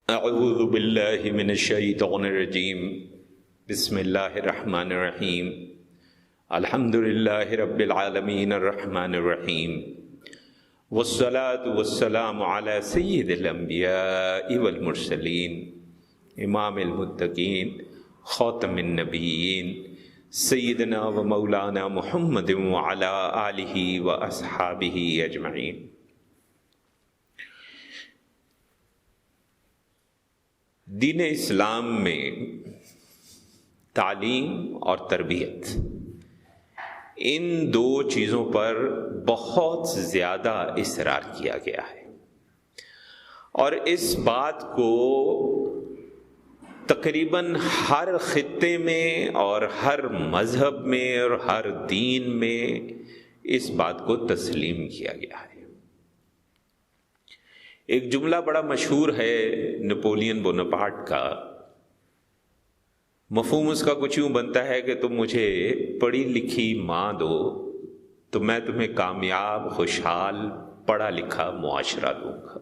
اعوذ باللہ من الشیطان الرجیم بسم اللہ الرحمن الرحیم الحمد للہ رب العالمین الرحمن الرحیم والصلاة والسلام علی سید الانبیاء والمرسلین امام المتقین خاتم النبیین سیدنا و مولانا محمد وعلی آلہ و اصحابہ اجمعین۔ دین اسلام میں تعلیم اور تربیت، ان دو چیزوں پر بہت زیادہ اصرار کیا گیا ہے، اور اس بات کو تقریباً ہر خطے میں اور ہر مذہب میں اور ہر دین میں اس بات کو تسلیم کیا گیا ہے۔ ایک جملہ بڑا مشہور ہے نپولین بوناپارٹ کا، مفہوم اس کا کچھ یوں بنتا ہے کہ تم مجھے پڑھی لکھی ماں دو تو میں تمہیں کامیاب، خوشحال، پڑھا لکھا معاشرہ دوں گا۔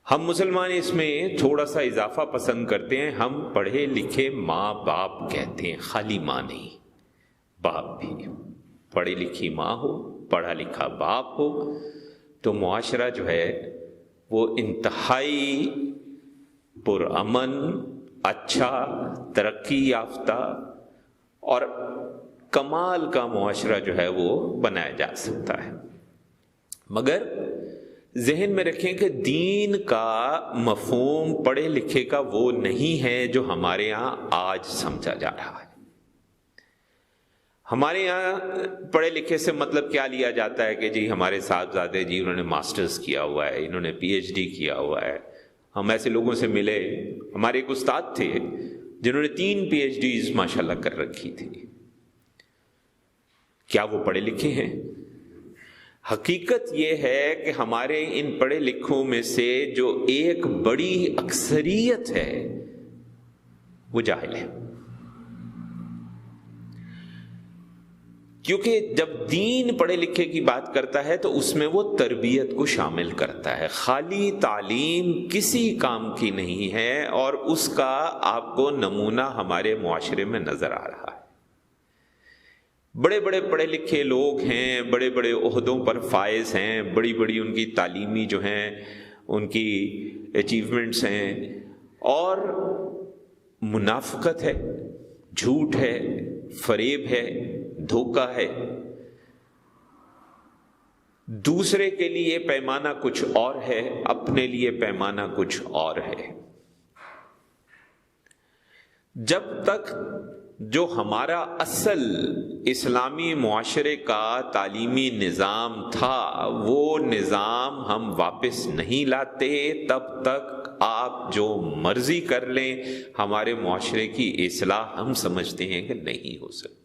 ہم مسلمان اس میں تھوڑا سا اضافہ پسند کرتے ہیں، ہم پڑھے لکھے ماں باپ کہتے ہیں، خالی ماں نہیں، باپ بھی۔ پڑھی لکھی ماں ہو، پڑھا لکھا باپ ہو تو معاشرہ جو ہے وہ انتہائی پرامن، اچھا، ترقی یافتہ اور کمال کا معاشرہ جو ہے وہ بنایا جا سکتا ہے۔ مگر ذہن میں رکھیں کہ دین کا مفہوم پڑھے لکھے کا وہ نہیں ہے جو ہمارے یہاں آج سمجھا جا رہا ہے۔ ہمارے یہاں پڑھے لکھے سے مطلب کیا لیا جاتا ہے کہ جی ہمارے صاحبزادے جی انہوں نے ماسٹرز کیا ہوا ہے، انہوں نے پی ایچ ڈی کیا ہوا ہے۔ ہم ایسے لوگوں سے ملے، ہمارے ایک استاد تھے جنہوں نے 3 پی ایچ ڈیز ماشاءاللہ کر رکھی تھی۔ کیا وہ پڑھے لکھے ہیں؟ حقیقت یہ ہے کہ ہمارے ان پڑھے لکھوں میں سے جو ایک بڑی اکثریت ہے وہ جاہل ہے، کیونکہ جب دین پڑھے لکھے کی بات کرتا ہے تو اس میں وہ تربیت کو شامل کرتا ہے۔ خالی تعلیم کسی کام کی نہیں ہے، اور اس کا آپ کو نمونہ ہمارے معاشرے میں نظر آ رہا ہے۔ بڑے بڑے پڑھے لکھے لوگ ہیں، بڑے بڑے عہدوں پر فائز ہیں، بڑی بڑی ان کی تعلیمی جو ہیں ان کی اچیومنٹس ہیں، اور منافقت ہے، جھوٹ ہے، فریب ہے، دھوکہ ہے، دوسرے کے لیے پیمانہ کچھ اور ہے، اپنے لیے پیمانہ کچھ اور ہے۔ جب تک جو ہمارا اصل اسلامی معاشرے کا تعلیمی نظام تھا وہ نظام ہم واپس نہیں لاتے، تب تک آپ جو مرضی کر لیں، ہمارے معاشرے کی اصلاح ہم سمجھتے ہیں کہ نہیں ہو سکتی۔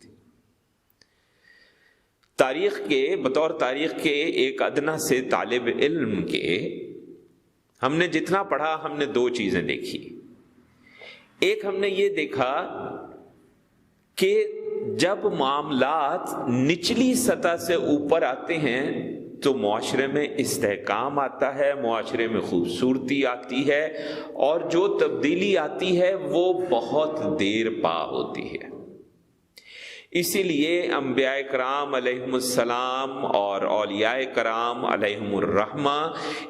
بطور تاریخ کے ایک ادنا سے طالب علم کے ہم نے جتنا پڑھا، ہم نے 2 چیزیں دیکھی۔ ایک ہم نے یہ دیکھا کہ جب معاملات نچلی سطح سے اوپر آتے ہیں تو معاشرے میں استحکام آتا ہے، معاشرے میں خوبصورتی آتی ہے، اور جو تبدیلی آتی ہے وہ بہت دیر پا ہوتی ہے۔ اسی لیے انبیاء کرام علیہم السلام اور اولیاء کرام علیہم الرحمہ،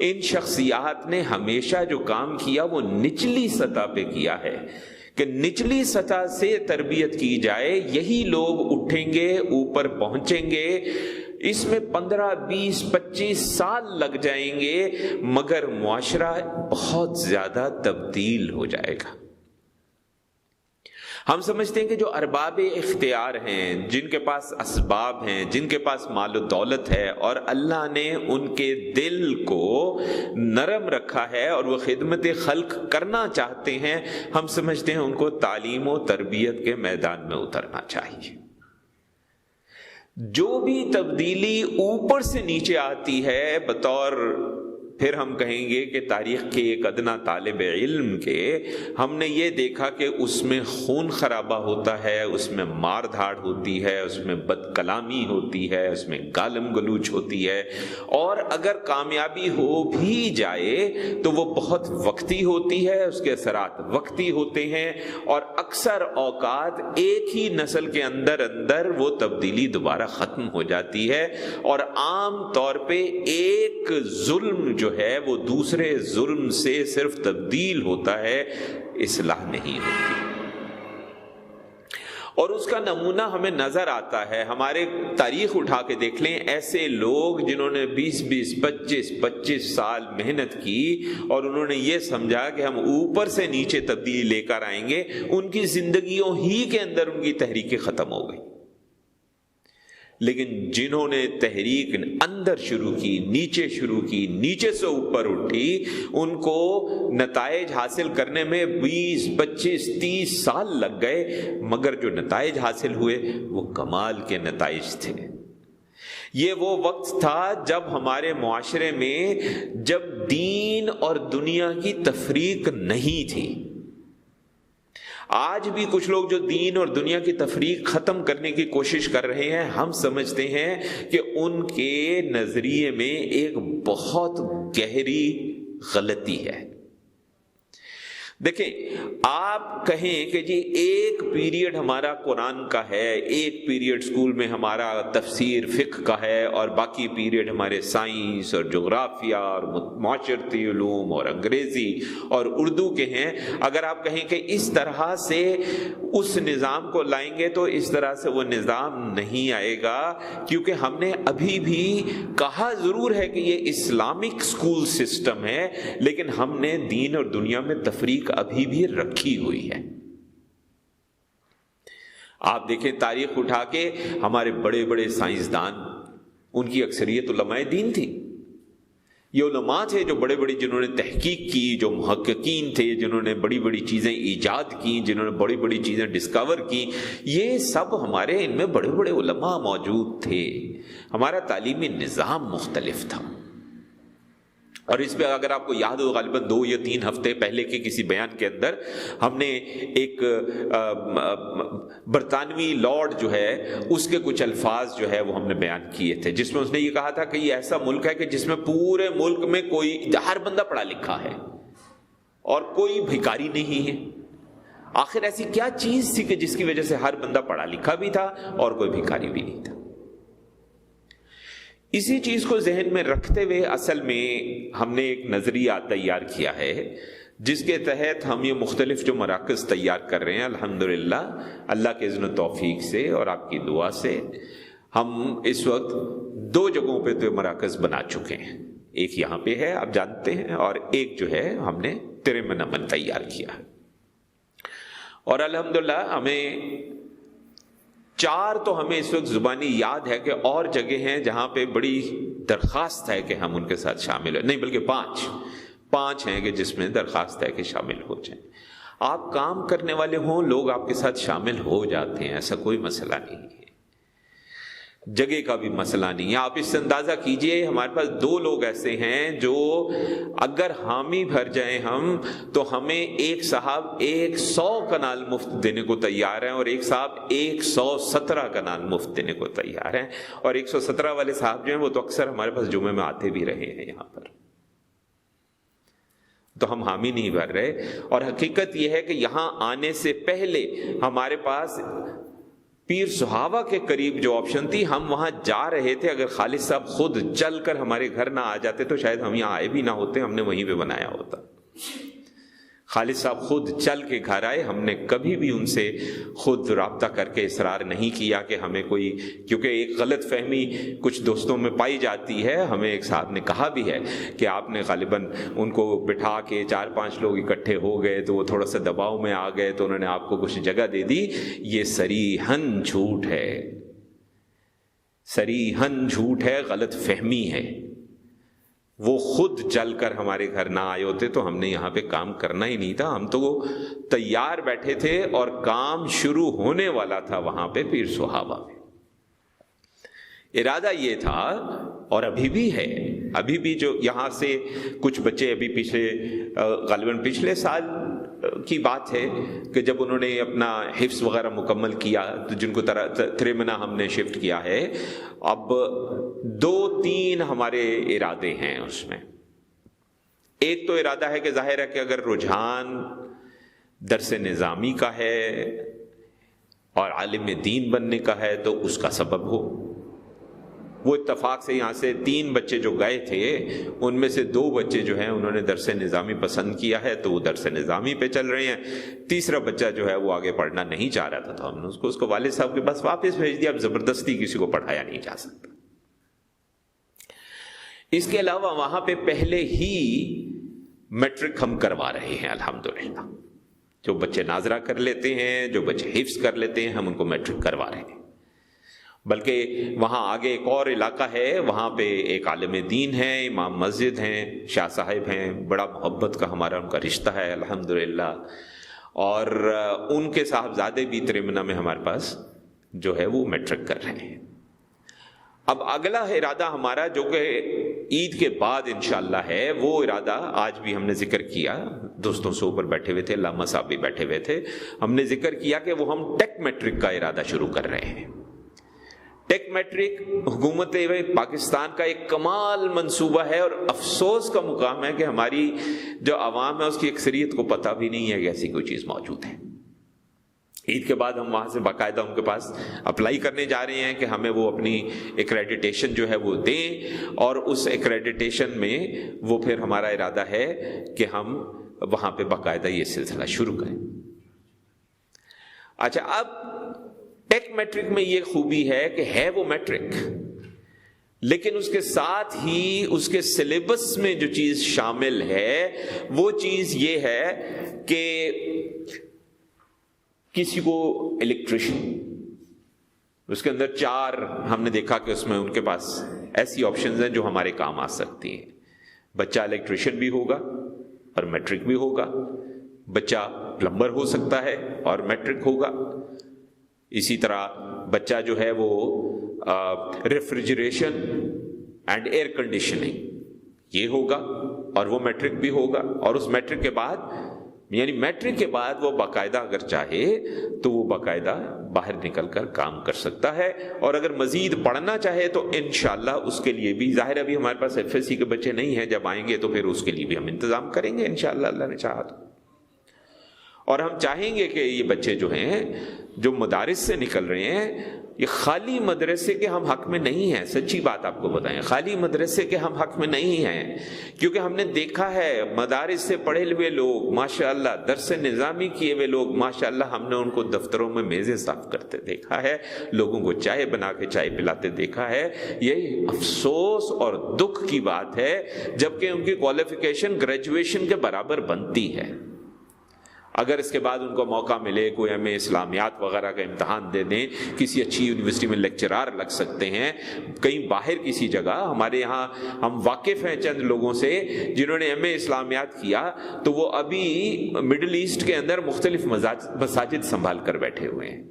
ان شخصیات نے ہمیشہ جو کام کیا وہ نچلی سطح پہ کیا ہے کہ نچلی سطح سے تربیت کی جائے، یہی لوگ اٹھیں گے، اوپر پہنچیں گے۔ اس میں 15، 20، 25 سال لگ جائیں گے، مگر معاشرہ بہت زیادہ تبدیل ہو جائے گا۔ ہم سمجھتے ہیں کہ جو ارباب اختیار ہیں، جن کے پاس اسباب ہیں، جن کے پاس مال و دولت ہے، اور اللہ نے ان کے دل کو نرم رکھا ہے اور وہ خدمت خلق کرنا چاہتے ہیں، ہم سمجھتے ہیں ان کو تعلیم و تربیت کے میدان میں اترنا چاہیے۔ جو بھی تبدیلی اوپر سے نیچے آتی ہے بطور پھر ہم کہیں گے کہ تاریخ کے ایک ادنا طالب علم کے ہم نے یہ دیکھا کہ اس میں خون خرابہ ہوتا ہے، اس میں مار دھاڑ ہوتی ہے، اس میں بد کلامی ہوتی ہے، اس میں گالم گلوچ ہوتی ہے، اور اگر کامیابی ہو بھی جائے تو وہ بہت وقتی ہوتی ہے، اس کے اثرات وقتی ہوتے ہیں، اور اکثر اوقات ایک ہی نسل کے اندر وہ تبدیلی دوبارہ ختم ہو جاتی ہے، اور عام طور پہ ایک ظلم جو ہے وہ دوسرے ظلم سے صرف تبدیل ہوتا ہے، اصلاح نہیں ہوتی۔ اور اس کا نمونہ ہمیں نظر آتا ہے، ہمارے تاریخ اٹھا کے دیکھ لیں، ایسے لوگ جنہوں نے 25 سال محنت کی اور انہوں نے یہ سمجھا کہ ہم اوپر سے نیچے تبدیلی لے کر آئیں گے، ان کی زندگیوں ہی کے اندر ان کی تحریکیں ختم ہو گئی۔ لیکن جنہوں نے تحریک اندر شروع کی، نیچے شروع کی، نیچے سے اوپر اٹھی، ان کو نتائج حاصل کرنے میں 20 25 30 سال لگ گئے، مگر جو نتائج حاصل ہوئے وہ کمال کے نتائج تھے۔ یہ وہ وقت تھا جب ہمارے معاشرے میں جب دین اور دنیا کی تفریق نہیں تھی۔ آج بھی کچھ لوگ جو دین اور دنیا کی تفریق ختم کرنے کی کوشش کر رہے ہیں، ہم سمجھتے ہیں کہ ان کے نظریے میں ایک بہت گہری غلطی ہے۔ دیکھیں، آپ کہیں کہ جی ایک پیریڈ ہمارا قرآن کا ہے، ایک پیریڈ سکول میں ہمارا تفسیر فقہ کا ہے، اور باقی پیریڈ ہمارے سائنس اور جغرافیہ اور معاشرتی علوم اور انگریزی اور اردو کے ہیں۔ اگر آپ کہیں کہ اس طرح سے اس نظام کو لائیں گے تو اس طرح سے وہ نظام نہیں آئے گا، کیونکہ ہم نے ابھی بھی کہا ضرور ہے کہ یہ اسلامک سکول سسٹم ہے، لیکن ہم نے دین اور دنیا میں تفریق ابھی بھی رکھی ہوئی ہے۔ آپ دیکھیں تاریخ اٹھا کے، ہمارے بڑے بڑے سائنسدان، ان کی اکثریت علماء دین تھی۔ یہ علماء تھے جو بڑے بڑی، جنہوں نے تحقیق کی، جو محققین تھے، جنہوں نے بڑی بڑی چیزیں ایجاد کی، جنہوں نے بڑی بڑی چیزیں ڈسکور کی، یہ سب ہمارے ان میں بڑے بڑے علماء موجود تھے۔ ہمارا تعلیمی نظام مختلف تھا، اور اس پہ اگر آپ کو یاد ہو، غالباً 2 یا 3 ہفتے پہلے کے کسی بیان کے اندر ہم نے ایک برطانوی لارڈ جو ہے اس کے کچھ الفاظ جو ہے وہ ہم نے بیان کیے تھے، جس میں اس نے یہ کہا تھا کہ یہ ایسا ملک ہے کہ جس میں پورے ملک میں ہر بندہ پڑھا لکھا ہے اور کوئی بھکاری نہیں ہے۔ آخر ایسی کیا چیز تھی کہ جس کی وجہ سے ہر بندہ پڑھا لکھا بھی تھا اور کوئی بھکاری بھی نہیں تھا؟ اسی چیز کو ذہن میں رکھتے ہوئے اصل میں ہم نے ایک نظریہ تیار کیا ہے، جس کے تحت ہم یہ مختلف جو مراکز تیار کر رہے ہیں، الحمدللہ اللہ کے اذن و توفیق سے اور آپ کی دعا سے ہم اس وقت 2 جگہوں پہ تو مراکز بنا چکے ہیں۔ ایک یہاں پہ ہے، آپ جانتے ہیں، اور ایک جو ہے ہم نے ترمنمن تیار کیا ہے۔ اور الحمدللہ ہمیں 4 تو ہمیں اس وقت زبانی یاد ہے، کہ اور جگہ ہیں جہاں پہ بڑی درخواست ہے کہ ہم ان کے ساتھ شامل ہوں، نہیں بلکہ 5 ہیں کہ جس میں درخواست ہے کہ شامل ہو جائیں۔ آپ کام کرنے والے ہوں، لوگ آپ کے ساتھ شامل ہو جاتے ہیں، ایسا کوئی مسئلہ نہیں ہے، جگہ کا بھی مسئلہ نہیں ہے۔ آپ اس سے اندازہ کیجئے، ہمارے پاس 2 لوگ ایسے ہیں جو اگر حامی بھر جائیں ہم تو ہمیں ایک صاحب 100 کنال مفت دینے کو تیار ہیں، اور ایک صاحب 117 کنال مفت دینے کو تیار ہیں، اور 117 والے صاحب جو ہیں وہ تو اکثر ہمارے پاس جمعے میں آتے بھی رہے ہیں یہاں پر، تو ہم حامی نہیں بھر رہے۔ اور حقیقت یہ ہے کہ یہاں آنے سے پہلے ہمارے پاس پیر صحابہ کے قریب جو آپشن تھی، ہم وہاں جا رہے تھے، اگر خالد صاحب خود چل کر ہمارے گھر نہ آ جاتے تو شاید ہم یہاں آئے بھی نہ ہوتے، ہم نے وہیں پہ بنایا ہوتا۔ خالد صاحب خود چل کے گھر آئے، ہم نے کبھی بھی ان سے خود رابطہ کر کے اصرار نہیں کیا کہ ہمیں کوئی، کیونکہ ایک غلط فہمی کچھ دوستوں میں پائی جاتی ہے۔ ہمیں ایک صاحب نے کہا بھی ہے کہ آپ نے غالباً ان کو بٹھا کے 4-5 لوگ اکٹھے ہو گئے تو وہ تھوڑا سا دباؤ میں آ گئے تو انہوں نے آپ کو کچھ جگہ دے دی۔ یہ صریحاً جھوٹ ہے، صریحاً جھوٹ ہے، غلط فہمی ہے۔ وہ خود چل کر ہمارے گھر نہ آئے ہوتے تو ہم نے یہاں پہ کام کرنا ہی نہیں تھا، ہم تو تیار بیٹھے تھے اور کام شروع ہونے والا تھا وہاں پہ پیر صحابہ میں۔ ارادہ یہ تھا اور ابھی بھی ہے، ابھی بھی جو یہاں سے کچھ بچے ابھی غالباً پچھلے سال کی بات ہے کہ جب انہوں نے اپنا حفظ وغیرہ مکمل کیا تو جن کو تریمنا ہم نے شفٹ کیا ہے، اب 2-3 ہمارے ارادے ہیں اس میں۔ ایک تو ارادہ ہے کہ ظاہر ہے کہ اگر رجحان درس نظامی کا ہے اور عالم دین بننے کا ہے تو اس کا سبب ہو۔ وہ اتفاق سے یہاں سے 3 بچے جو گئے تھے ان میں سے 2 بچے جو ہیں انہوں نے درس نظامی پسند کیا ہے تو وہ درس نظامی پہ چل رہے ہیں۔ تیسرا بچہ جو ہے وہ آگے پڑھنا نہیں چاہ رہا تھا تو ہم نے اس کو والد صاحب کے پاس واپس بھیج دیا۔ اب زبردستی کسی کو پڑھایا نہیں جا سکتا۔ اس کے علاوہ وہاں پہ پہلے ہی میٹرک ہم کروا رہے ہیں الحمدللہ۔ جو بچے ناظرہ کر لیتے ہیں، جو بچے حفظ کر لیتے ہیں، ہم ان کو میٹرک کروا رہے ہیں۔ بلکہ وہاں آگے ایک اور علاقہ ہے، وہاں پہ ایک عالم دین ہے، امام مسجد ہیں، شاہ صاحب ہیں، بڑا محبت کا ہمارا ان کا رشتہ ہے الحمدللہ، اور ان کے صاحبزادے بھی تریمنا میں ہمارے پاس جو ہے وہ میٹرک کر رہے ہیں۔ اب اگلا ارادہ ہمارا جو کہ عید کے بعد انشاءاللہ ہے، وہ ارادہ آج بھی ہم نے ذکر کیا، دوستوں سے اوپر بیٹھے ہوئے تھے، علامہ صاحب بھی بیٹھے ہوئے تھے، ہم نے ذکر کیا کہ وہ ہم ٹیک میٹرک کا ارادہ شروع کر رہے ہیں۔ ٹیک میٹرک حکومت پاکستان کا ایک کمال منصوبہ ہے، اور افسوس کا مقام ہے کہ ہماری جو عوام ہے اس کی اکثریت کو پتہ بھی نہیں ہے کہ ایسی کوئی چیز موجود ہے۔ عید کے بعد ہم وہاں سے باقاعدہ ان کے پاس اپلائی کرنے جا رہے ہیں کہ ہمیں وہ اپنی ایکریڈیٹیشن جو ہے وہ دیں، اور اس ایکریڈیٹیشن میں وہ پھر ہمارا ارادہ ہے کہ ہم وہاں پہ باقاعدہ یہ سلسلہ شروع کریں۔ اچھا، اب ٹیک میٹرک میں یہ خوبی ہے کہ ہے وہ میٹرک، لیکن اس کے ساتھ ہی اس کے سلیبس میں جو چیز شامل ہے وہ چیز یہ ہے کہ کسی کو الیکٹریشن، اس کے اندر 4 ہم نے دیکھا کہ اس میں ان کے پاس ایسی آپشنز ہیں جو ہمارے کام آ سکتی ہیں۔ بچہ الیکٹریشن بھی ہوگا اور میٹرک بھی ہوگا، بچہ پلمبر ہو سکتا ہے اور میٹرک ہوگا، اسی طرح بچہ جو ہے وہ ریفریجریشن اینڈ ایئر کنڈیشننگ یہ ہوگا اور وہ میٹرک بھی ہوگا، اور اس میٹرک کے بعد یعنی میٹرک کے بعد وہ باقاعدہ اگر چاہے تو وہ باقاعدہ باہر نکل کر کام کر سکتا ہے، اور اگر مزید پڑھنا چاہے تو انشاءاللہ اس کے لیے بھی، ظاہر ابھی ہمارے پاس ایف ایس سی کے بچے نہیں ہیں، جب آئیں گے تو پھر اس کے لیے بھی ہم انتظام کریں گے انشاءاللہ اللہ نے چاہا تو۔ اور ہم چاہیں گے کہ یہ بچے جو ہیں جو مدارس سے نکل رہے ہیں، یہ خالی مدرسے کے ہم حق میں نہیں ہیں، سچی بات آپ کو بتائیں، خالی مدرسے کے ہم حق میں نہیں ہیں، کیونکہ ہم نے دیکھا ہے مدارس سے پڑھے ہوئے لوگ ماشاءاللہ، درس نظامی کیے ہوئے لوگ ماشاءاللہ، ہم نے ان کو دفتروں میں میزیں صاف کرتے دیکھا ہے، لوگوں کو چائے بنا کے چائے پلاتے دیکھا ہے۔ یہ افسوس اور دکھ کی بات ہے جبکہ ان کی کوالیفیکیشن گریجویشن کے برابر بنتی ہے۔ اگر اس کے بعد ان کو موقع ملے، کوئی ایم اے اسلامیات وغیرہ کا امتحان دے دیں، کسی اچھی یونیورسٹی میں لیکچرار لگ سکتے ہیں، کہیں باہر کسی جگہ، ہمارے یہاں ہم واقف ہیں چند لوگوں سے جنہوں نے ایم اے اسلامیات کیا تو وہ ابھی مڈل ایسٹ کے اندر مختلف مساجد سنبھال کر بیٹھے ہوئے ہیں۔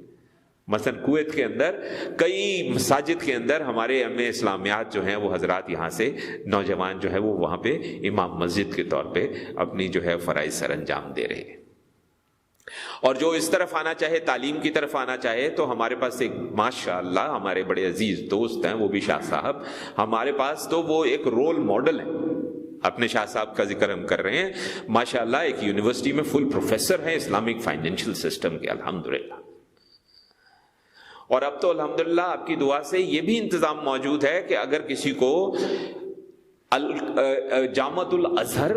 مثلا کویت کے اندر کئی مساجد کے اندر ہمارے ایم اے اسلامیات جو ہیں وہ حضرات یہاں سے نوجوان جو ہے وہ وہاں پہ امام مسجد کے طور پہ اپنی جو ہے فرائض سر انجام دے رہے ہیں۔ اور جو اس طرف آنا چاہے، تعلیم کی طرف آنا چاہے، تو ہمارے پاس ایک ماشاءاللہ ہمارے بڑے عزیز دوست ہیں، وہ بھی شاہ صاحب، ہمارے پاس تو وہ ایک رول ماڈل ہے۔ اپنے شاہ صاحب کا ذکر ہم کر رہے ہیں، ماشاءاللہ ایک یونیورسٹی میں فل پروفیسر ہیں اسلامک فائنینشیل سسٹم کے الحمدللہ۔ اور اب تو الحمدللہ آپ کی دعا سے یہ بھی انتظام موجود ہے کہ اگر کسی کو جامعۃ الازہر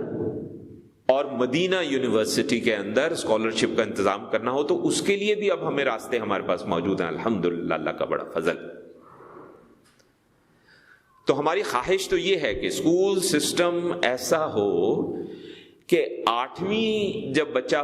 اور مدینہ یونیورسٹی کے اندر اسکالرشپ کا انتظام کرنا ہو تو اس کے لیے بھی اب ہمیں راستے ہمارے پاس موجود ہیں الحمدللہ، اللہ کا بڑا فضل۔ تو ہماری خواہش تو یہ ہے کہ اسکول سسٹم ایسا ہو کہ 8ویں جب بچہ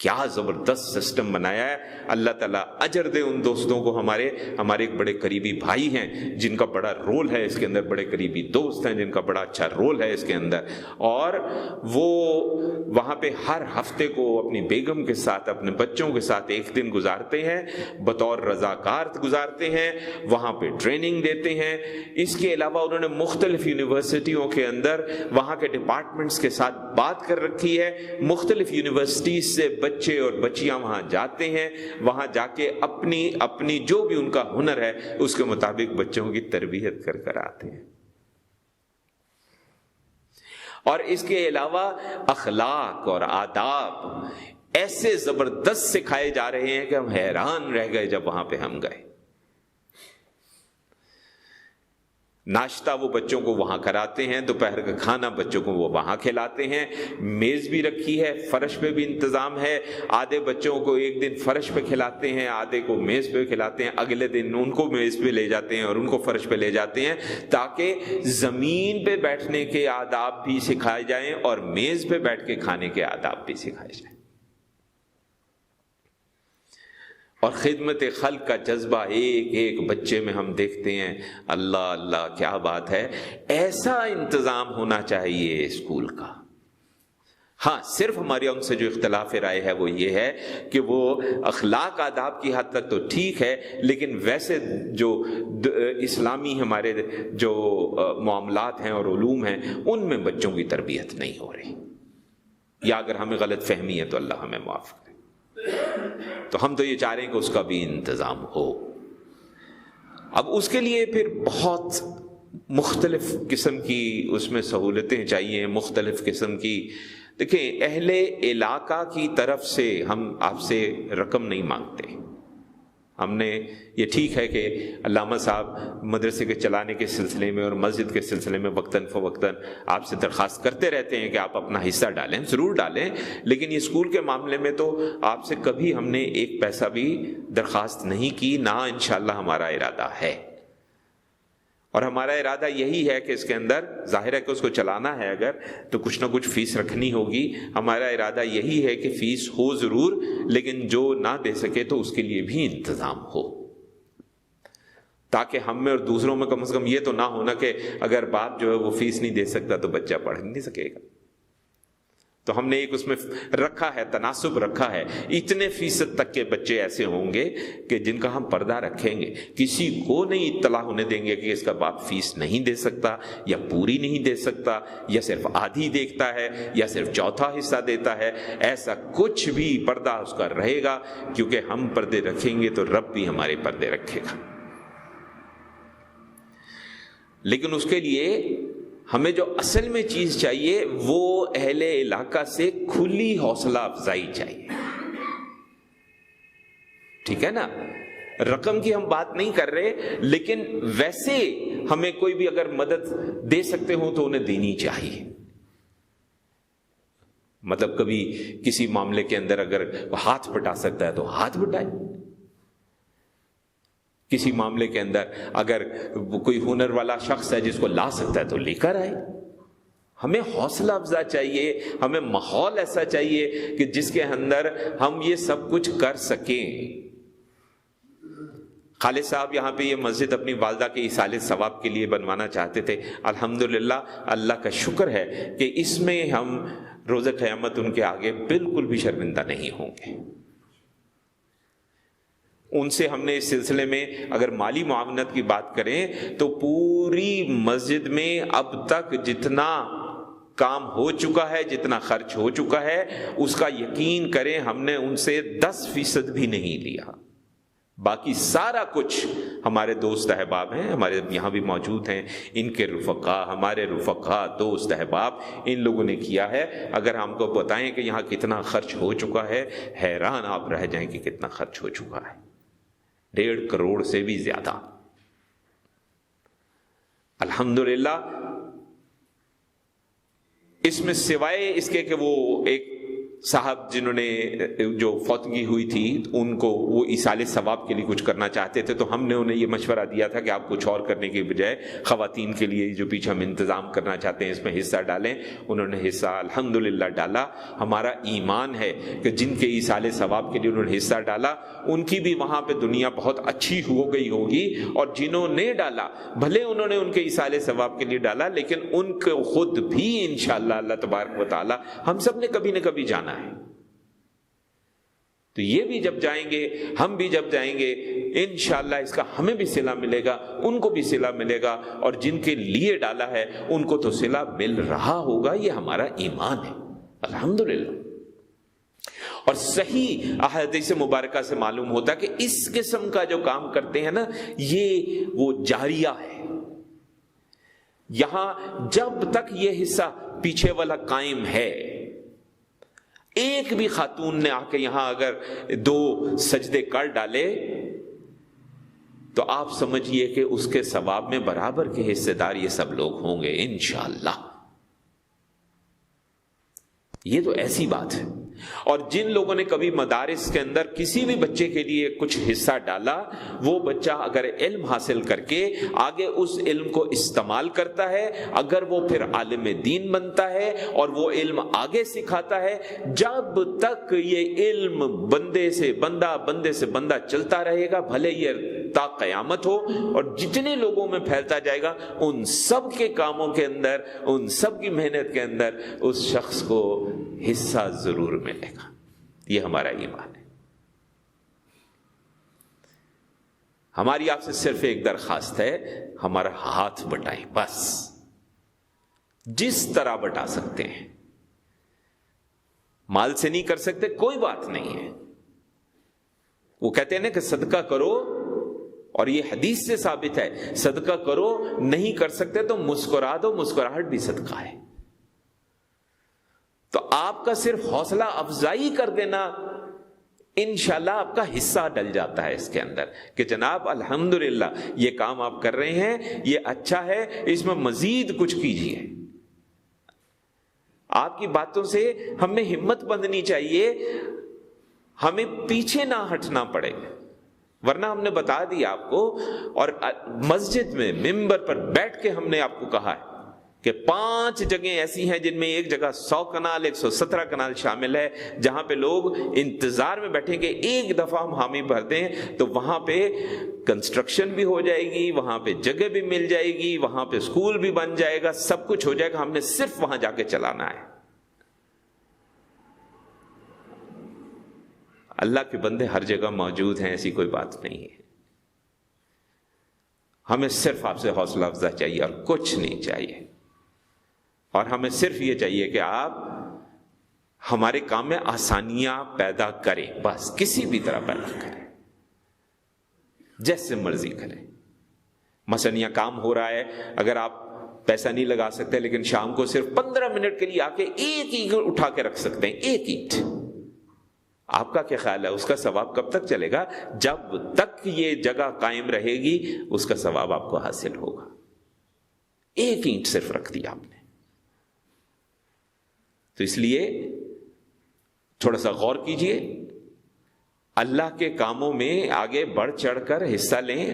کیا زبردست سسٹم بنایا ہے. اللہ تعالیٰ اجر دے ان دوستوں کو. ہمارے ایک بڑے قریبی بھائی ہیں جن کا بڑا رول ہے اس کے اندر, بڑے قریبی دوست ہیں جن کا بڑا اچھا رول ہے اس کے اندر, اور وہ وہاں پہ ہر ہفتے کو اپنی بیگم کے ساتھ, اپنے بچوں کے ساتھ ایک دن گزارتے ہیں, بطور رضاکار گزارتے ہیں, وہاں پہ ٹریننگ دیتے ہیں. اس کے علاوہ انہوں نے مختلف یونیورسٹیوں کے اندر وہاں کے ڈپارٹمنٹس کے ساتھ بات کر رکھی ہے. مختلف یونیورسٹیز سے بچے اور بچیاں وہاں جاتے ہیں, وہاں جا کے اپنی جو بھی ان کا ہنر ہے اس کے مطابق بچوں کی تربیت کر آتے ہیں. اور اس کے علاوہ اخلاق اور آداب ایسے زبردست سکھائے جا رہے ہیں کہ ہم حیران رہ گئے جب وہاں پہ ہم گئے. ناشتہ وہ بچوں کو وہاں کراتے ہیں, دوپہر کا کھانا بچوں کو وہ وہاں کھلاتے ہیں. میز بھی رکھی ہے, فرش پہ بھی انتظام ہے. آدھے بچوں کو ایک دن فرش پہ کھلاتے ہیں, آدھے کو میز پہ کھلاتے ہیں, اگلے دن ان کو میز پہ لے جاتے ہیں اور ان کو فرش پہ لے جاتے ہیں, تاکہ زمین پہ بیٹھنے کے آداب بھی سکھائے جائیں اور میز پہ بیٹھ کے کھانے کے آداب بھی سکھائے جائیں. اور خدمت خلق کا جذبہ ایک ایک بچے میں ہم دیکھتے ہیں. اللہ اللہ کیا بات ہے. ایسا انتظام ہونا چاہیے اسکول کا. ہاں, صرف ہمارے ان سے جو اختلاف رائے ہے وہ یہ ہے کہ وہ اخلاق آداب کی حد تک تو ٹھیک ہے, لیکن ویسے جو اسلامی ہمارے جو معاملات ہیں اور علوم ہیں ان میں بچوں کی تربیت نہیں ہو رہی, یا اگر ہمیں غلط فہمی ہے تو اللہ ہمیں معاف کرے. تو ہم تو یہ چاہ رہے ہیں کہ اس کا بھی انتظام ہو. اب اس کے لیے پھر بہت مختلف قسم کی اس میں سہولتیں چاہیے, مختلف قسم کی. دیکھیں, اہل علاقہ کی طرف سے ہم آپ سے رقم نہیں مانگتے. ہم نے یہ ٹھیک ہے کہ علامہ صاحب مدرسے کے چلانے کے سلسلے میں اور مسجد کے سلسلے میں وقتاً فوقتاً آپ سے درخواست کرتے رہتے ہیں کہ آپ اپنا حصہ ڈالیں, ضرور ڈالیں, لیکن یہ اسکول کے معاملے میں تو آپ سے کبھی ہم نے ایک پیسہ بھی درخواست نہیں کی, نہ انشاءاللہ ہمارا ارادہ ہے. اور ہمارا ارادہ یہی ہے کہ اس کے اندر ظاہر ہے کہ اس کو چلانا ہے اگر تو کچھ نہ کچھ فیس رکھنی ہوگی. ہمارا ارادہ یہی ہے کہ فیس ہو ضرور, لیکن جو نہ دے سکے تو اس کے لیے بھی انتظام ہو, تاکہ ہم میں اور دوسروں میں کم از کم یہ تو نہ ہونا کہ اگر باپ جو ہے وہ فیس نہیں دے سکتا تو بچہ پڑھ نہیں سکے گا. تو ہم نے ایک اس میں رکھا ہے, تناسب رکھا ہے. اتنے فیصد تک کے بچے ایسے ہوں گے کہ جن کا ہم پردہ رکھیں گے, کسی کو نہیں اطلاع ہونے دیں گے کہ اس کا باپ فیس نہیں دے سکتا, یا پوری نہیں دے سکتا, یا صرف آدھی دیکھتا ہے, یا صرف چوتھا حصہ دیتا ہے. ایسا کچھ بھی پردہ اس کا رہے گا, کیونکہ ہم پردے رکھیں گے تو رب بھی ہمارے پردے رکھے گا. لیکن اس کے لیے ہمیں جو اصل میں چیز چاہیے وہ اہل علاقہ سے کھلی حوصلہ افزائی چاہیے. ٹھیک ہے نا, رقم کی ہم بات نہیں کر رہے, لیکن ویسے ہمیں کوئی بھی اگر مدد دے سکتے ہوں تو انہیں دینی چاہیے. مطلب کبھی کسی معاملے کے اندر اگر ہاتھ بٹا سکتا ہے تو ہاتھ بٹائے, کسی معاملے کے اندر اگر کوئی ہنر والا شخص ہے جس کو لا سکتا ہے تو لے کر آئے. ہمیں حوصلہ افزا چاہیے, ہمیں ماحول ایسا چاہیے کہ جس کے اندر ہم یہ سب کچھ کر سکیں. خالد صاحب یہاں پہ یہ مسجد اپنی والدہ کے ایصال ثواب کے لیے بنوانا چاہتے تھے. الحمدللہ اللہ کا شکر ہے کہ اس میں ہم روز قیامت ان کے آگے بالکل بھی شرمندہ نہیں ہوں گے. ان سے ہم نے اس سلسلے میں اگر مالی معاونت کی بات کریں تو پوری مسجد میں اب تک جتنا کام ہو چکا ہے, جتنا خرچ ہو چکا ہے, اس کا یقین کریں ہم نے ان سے 10% بھی نہیں لیا. باقی سارا کچھ ہمارے دوست احباب ہیں, ہمارے یہاں بھی موجود ہیں, ان کے رفقا, ہمارے رفقا, دوست احباب, ان لوگوں نے کیا ہے. اگر ہم کو بتائیں کہ یہاں کتنا خرچ ہو چکا ہے, حیران آپ رہ جائیں کہ کتنا خرچ ہو چکا ہے. 1.5 کروڑ سے بھی زیادہ. الحمدللہ اس میں سوائے اس کے کہ وہ ایک صاحب جنہوں نے جو فوتگی ہوئی تھی ان کو وہ ایصال ثواب کے لیے کچھ کرنا چاہتے تھے، تو ہم نے انہیں یہ مشورہ دیا تھا کہ آپ کچھ اور کرنے کے بجائے خواتین کے لیے جو پیچھے ہم انتظام کرنا چاہتے ہیں اس میں حصہ ڈالیں۔ انہوں نے حصہ الحمدللہ ڈالا۔ ہمارا ایمان ہے کہ جن کے ایصال ثواب کے لیے انہوں نے حصہ ڈالا ان کی بھی وہاں پہ دنیا بہت اچھی ہو گئی ہوگی، اور جنہوں نے ڈالا بھلے انہوں نے ان کے ایصال ثواب کے لیے ڈالا لیکن ان کو خود بھی انشاءاللہ اللہ تبارک و تعالی ہم سب نے کبھی نہ کبھی جانا ہے، تو یہ بھی جب جائیں گے، ہم بھی جب جائیں گے، انشاءاللہ اس کا ہمیں بھی صلہ ملے گا، ان کو بھی صلہ ملے گا، اور جن کے لیے ڈالا ہے ان کو تو صلہ مل رہا ہوگا۔ یہ ہمارا ایمان ہے الحمدللہ۔ اور صحیح احادیث مبارکہ سے معلوم ہوتا ہے کہ اس قسم کا جو کام کرتے ہیں نا یہ وہ جاریہ ہے۔ یہاں جب تک یہ حصہ پیچھے والا قائم ہے، ایک بھی خاتون نے آ کے یہاں اگر 2 سجدے کر ڈالے تو آپ سمجھئے کہ اس کے ثواب میں برابر کے حصے دار یہ سب لوگ ہوں گے انشاءاللہ۔ یہ تو ایسی بات ہے۔ اور جن لوگوں نے کبھی مدارس کے اندر کسی بھی بچے کے لیے کچھ حصہ ڈالا، وہ بچہ اگر علم حاصل کر کے آگے اس علم کو استعمال کرتا ہے، اگر وہ پھر عالم دین بنتا ہے اور وہ علم آگے سکھاتا ہے، جب تک یہ علم بندے سے بندہ چلتا رہے گا، بھلے یہ تا قیامت ہو، اور جتنے لوگوں میں پھیلتا جائے گا ان سب کے کاموں کے اندر، ان سب کی محنت کے اندر اس شخص کو حصہ ضرور ملے گا۔ یہ ہمارا ایمان ہے۔ ہماری آپ سے صرف ایک درخواست ہے، ہمارا ہاتھ بٹائیں، بس جس طرح بٹا سکتے ہیں۔ مال سے نہیں کر سکتے کوئی بات نہیں ہے۔ وہ کہتے ہیں نا کہ صدقہ کرو، اور یہ حدیث سے ثابت ہے، صدقہ کرو، نہیں کر سکتے تو مسکرا دو، مسکراہٹ بھی صدقہ ہے۔ تو آپ کا صرف حوصلہ افزائی کر دینا انشاءاللہ آپ کا حصہ ڈل جاتا ہے اس کے اندر، کہ جناب الحمدللہ یہ کام آپ کر رہے ہیں، یہ اچھا ہے، اس میں مزید کچھ کیجیے۔ آپ کی باتوں سے ہمیں ہمت بندھنی چاہیے، ہمیں پیچھے نہ ہٹنا پڑے، ورنہ ہم نے بتا دیا آپ کو، اور مسجد میں ممبر پر بیٹھ کے ہم نے آپ کو کہا ہے کہ 5 جگہیں ایسی ہیں جن میں ایک جگہ 100 کنال 117 کنال شامل ہے، جہاں پہ لوگ انتظار میں بیٹھیں کہ ایک دفعہ ہم حامی بھر دیں تو وہاں پہ کنسٹرکشن بھی ہو جائے گی، وہاں پہ جگہ بھی مل جائے گی، وہاں پہ اسکول بھی بن جائے گا، سب کچھ ہو جائے گا، ہم نے صرف وہاں جا کے چلانا ہے۔ اللہ کے بندے ہر جگہ موجود ہیں، ایسی کوئی بات نہیں ہے۔ ہمیں صرف آپ سے حوصلہ افزا چاہیے اور کچھ نہیں چاہیے، اور ہمیں صرف یہ چاہیے کہ آپ ہمارے کام میں آسانیاں پیدا کریں، بس کسی بھی طرح پیدا کریں، جیسے مرضی کریں۔ مثلا یہ کام ہو رہا ہے، اگر آپ پیسہ نہیں لگا سکتے لیکن شام کو صرف 15 منٹ کے لیے آ کے ایک اینٹ اٹھا کے رکھ سکتے ہیں، ایک اینٹ، آپ کا کیا خیال ہے اس کا ثواب کب تک چلے گا؟ جب تک یہ جگہ قائم رہے گی اس کا ثواب آپ کو حاصل ہوگا۔ ایک اینٹ صرف رکھ دی آپ نے۔ تو اس لیے تھوڑا سا غور کیجئے، اللہ کے کاموں میں آگے بڑھ چڑھ کر حصہ لیں،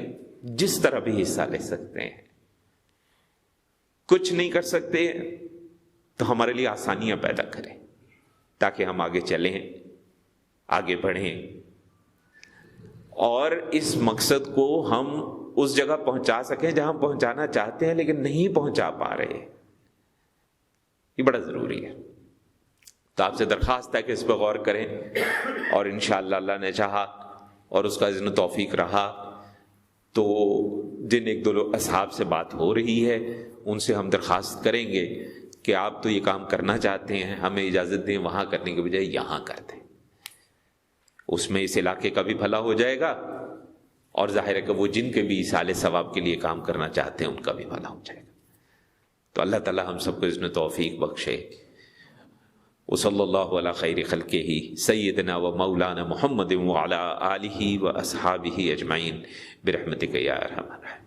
جس طرح بھی حصہ لے سکتے ہیں۔ کچھ نہیں کر سکتے تو ہمارے لیے آسانیاں پیدا کریں تاکہ ہم آگے چلیں، آگے بڑھیں، اور اس مقصد کو ہم اس جگہ پہنچا سکیں جہاں پہنچانا چاہتے ہیں لیکن نہیں پہنچا پا رہے۔ یہ بڑا ضروری ہے۔ تو آپ سے درخواست ہے کہ اس پہ غور کریں، اور انشاءاللہ اللہ نے چاہا اور اس کا اذن و توفیق رہا تو جن 1-2 اصحاب سے بات ہو رہی ہے ان سے ہم درخواست کریں گے کہ آپ تو یہ کام کرنا چاہتے ہیں، ہمیں اجازت دیں وہاں کرنے کے بجائے یہاں کر دیں۔ اس میں اس علاقے کا بھی بھلا ہو جائے گا، اور ظاہر ہے کہ وہ جن کے بھی ایصال ثواب کے لیے کام کرنا چاہتے ہیں ان کا بھی بھلا ہو جائے گا۔ تو اللہ تعالی ہم سب کو اذن و توفیق بخشے۔ وصلی اللہ علی خیر خلقہ سیدنا و مولانا محمد وعلی آلہ و اصحابہ اجمعین برحمتک یا ارحم الراحمین۔